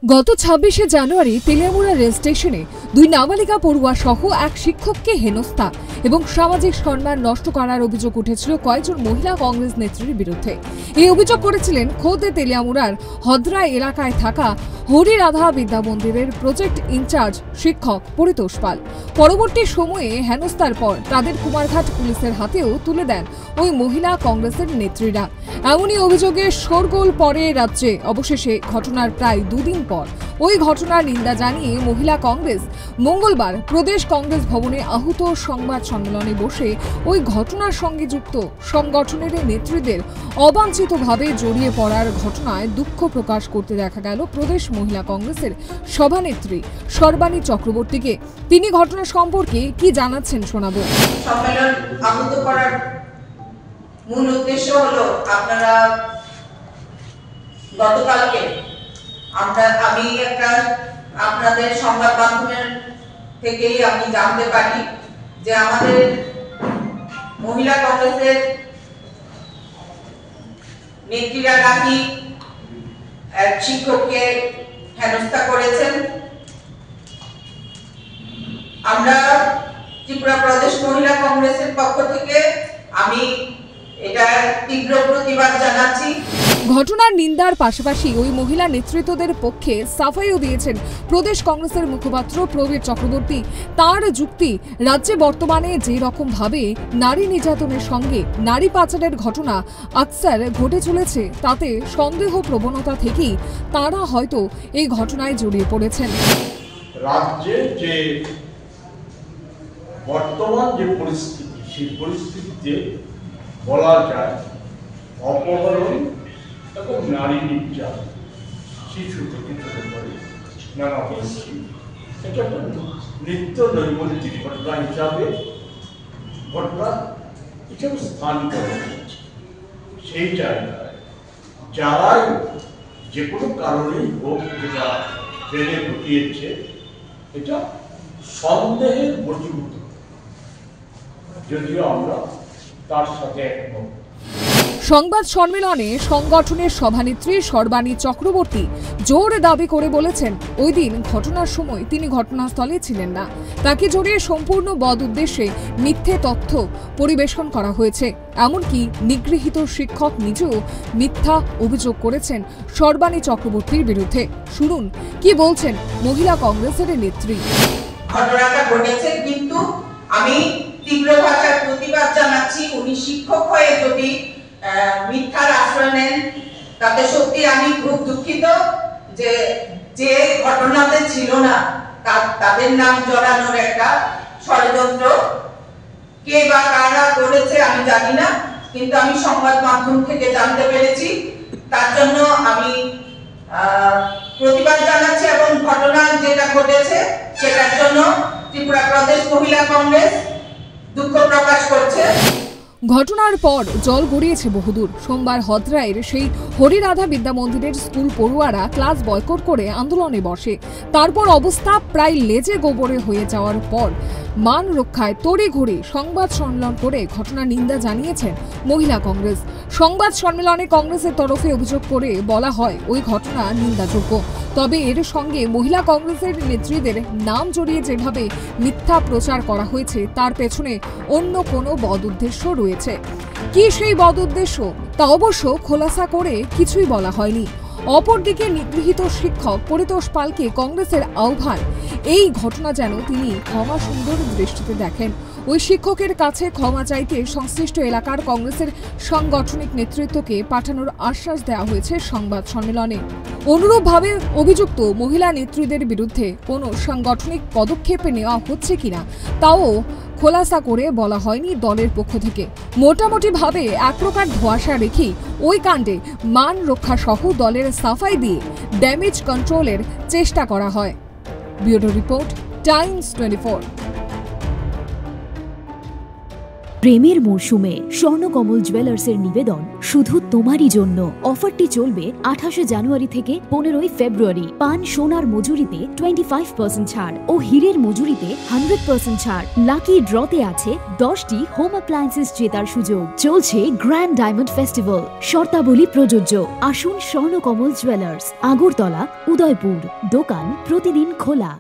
গত ২৬শে জানুয়ারি তেলিয়ামুড়া রেল স্টেশনে দুই নাবালিকা পড়ুয়া সহ এক শিক্ষককে হেনস্থা এবং সামাজিক সম্মান নষ্ট করার অভিযোগ উঠেছিল কয়েকজন মহিলা কংগ্রেস নেত্রীর বিরুদ্ধে। এই অভিযোগ করেছিলেন খোদ তেলিয়ামুড়ার হদ্রা এলাকায় থাকা হরিরাধা বিদ্যা মন্দিরের প্রজেক্ট ইনচার্জ শিক্ষক পরিতোষ পাল। পরবর্তী সময়ে হেনস্থার পর তাদের কুমারঘাট পুলিশের হাতেও তুলে দেন ওই মহিলা কংগ্রেসের নেত্রীরা। এমনই অভিযোগে শোরগোল পড়ে রাজ্যে। অবশেষে ঘটনার প্রায় দুদিন পর ওই ঘটনার নিন্দা জানিয়ে মহিলা কংগ্রেস মঙ্গলবার প্রদেশ কংগ্রেস ভবনে আহুত সংবাদ সম্মেলনে বসে ওই ঘটনার সঙ্গে যুক্ত সংগঠনের নেত্রীদের অবাঞ্ছিতভাবে জড়িয়ে পড়ার ঘটনায় দুঃখ প্রকাশ করতে দেখা গেল প্রদেশ মহিলা কংগ্রেসের সভানেত্রী সর্বাণী চক্রবর্তীকে। তিনি ঘটনা সম্পর্কে কি জানাচ্ছেন শোনাবো। সম্মেলন আহুত করার মূল উদ্দেশ্য হলো, আপনারা গতকালকে আমি একটা আপনাদের সংবাদ মাধ্যমের থেকেই আমি জানতে পারি যে আমাদের মহিলা কংগ্রেসের নেত্রীরা নাকি এক শিক্ষককে হেনস্থা করেছেন। আমরা ত্রিপুরা প্রদেশ মহিলা কংগ্রেসের পক্ষ থেকে আমি এটা তীব্র প্রতিবাদ জানাচ্ছি। ঘটনার নিন্দার পাশাপাশি ওই মহিলা নেতৃত্বদের পক্ষে সাফাইও দিয়েছেন প্রদেশ কংগ্রেসের মুখপাত্র প্রবীর চক্রবর্তী। তার যুক্তি, রাজ্যে বর্তমানে যে রকম ভাবে নারী নির্যাতনের সঙ্গে নারী পাচারের ঘটনা আকসার ঘটে চলেছে, তাতে সন্দেহ প্রবণতা থেকেই তারা হয়তো এই ঘটনায় জড়িয়ে পড়েছেন। রাজ্যে যে বর্তমান যে পরিস্থিতি, সেই পরিস্থিতিতে বলা যায় অপহরণ এবং নারী নির্যাতন, শিশু থেকে শুরু করে নানা বয়সী, এটা একটা নিত্য নৈমিত্তিক ঘটনা হিসাবে স্থান করে। সেই জায়গায় যারাই যে কোনো কারণেই হোক যেটা ট্রেনে ঘটিয়েছে, এটা সন্দেহের বশীভূত, যদিও আমরা তার সাথে একমত। সংবাদ সম্মেলনে সংগঠনের সভানেত্রী সর্বাণী চক্রবর্তী জোর দাবি করে বলেছেন, ওই দিন ঘটনার সময় তিনি ঘটনাস্থলে ছিলেন না। তাকে জড়িয়ে সম্পূর্ণ বদ উদ্দেশ্যে মিথ্যে তথ্য পরিবেশন করা হয়েছে। এমনকি নিগৃহীত শিক্ষক নিজেও মিথ্যা অভিযোগ করেছেন সর্বাণী চক্রবর্তীর বিরুদ্ধে। শুনুন কি বলছেন মহিলা কংগ্রেসের নেত্রী। ঘটনাটা ঘটেছে, কিন্তু আমি তীব্র ভাষায় প্রতিবাদ জানাচ্ছি। উনি শিক্ষক হয়ে যদি মিথ্যার আশ্রয় নেন, তাতে সত্যি আমি খুব দুঃখিত। যে ঘটনাতে ছিল না তাদের নাম জড়ানোর একটা ষড়যন্ত্র, কে বা কারা করেছে আমি জানি না, কিন্তু আমি সংবাদ মাধ্যম থেকে জানতে পেরেছি। তার জন্য আমি প্রতিবাদ জানাচ্ছি এবং ঘটনা যেটা ঘটেছে সেটার জন্য ত্রিপুরা প্রদেশ মহিলা কংগ্রেস দুঃখ প্রকাশ করছে। ঘটনার পর জল গড়িয়েছে বহুদূর। সোমবার হদ্রায়ের সেই হরিরাধা বিদ্যা মন্দিরের স্কুল পড়ুয়ারা ক্লাস বয়কট করে আন্দোলনে বসে। তারপর অবস্থা প্রায় লেজে গোবরে হয়ে যাওয়ার পর মান রক্ষায় তড়িঘড়ি সংবাদ সম্মেলন করে ঘটনার নিন্দা জানিয়েছেন মহিলা কংগ্রেস। সংবাদ সম্মেলনে কংগ্রেসের তরফে অভিযোগ করে বলা হয়, ওই ঘটনা নিন্দাযোগ্য। তবে এর সঙ্গে মহিলা কংগ্রেসের নেত্রীদের নাম জড়িয়ে যেভাবে মিথ্যা প্রচার করা হয়েছে, তার পেছনে অন্য কোনো বদ উদ্দেশ্য রয়েছে। কি সেই বদ উদ্দেশ্য তা অবশ্য খোলাসা করে কিছুই বলা হয়নি। অপরদিকে নিগৃহীত শিক্ষক পরিতোষ পালকে কংগ্রেসের আহ্বান, এই ঘটনা যেন তিনি ক্ষমা সুন্দর দৃষ্টিতে দেখেন। ওই শিক্ষকের কাছে ক্ষমা চাইতে সংশ্লিষ্ট এলাকার কংগ্রেসের সাংগঠনিক নেতৃত্বকে পাঠানোর আশ্বাস দেওয়া হয়েছে সংবাদ সম্মেলনে। অনুরূপভাবে অভিযুক্ত মহিলা নেত্রীদের বিরুদ্ধে কোনো সাংগঠনিক পদক্ষেপ নেওয়া হচ্ছে কিনা তাও খোলাসা করে বলা হয়নি দলের পক্ষ থেকে। মোটামুটি ভাবে এক প্রকার ধোঁয়াশা রেখেই ওই কাণ্ডে মান রক্ষা সহ দলের সাফাই দিয়ে ড্যামেজ কন্ট্রোলের চেষ্টা করা হয়। Bureau report, Times 24। প্রেমের মরশুমে স্বর্ণকমল জুয়েলার্সের নিবেদন শুধু তোমারই জন্য। অফারটি চলবে 28 জানুয়ারি থেকে 15 ফেব্রুয়ারি। পান সোনার মজুরিতে 25% ছাড় ও হীরের মজুরিতে 100% ছাড়। লাকি ড্রতে আছে 10টি হোম অ্যাপ্লায়েন্সেস জেতার সুযোগ। চলছে গ্র্যান্ড ডায়মন্ড ফেস্টিভ্যাল। শর্তাবলী প্রযোজ্য। আসুন স্বর্ণকমল জুয়েলার্স, আগরতলা, উদয়পুর। দোকান প্রতিদিন খোলা।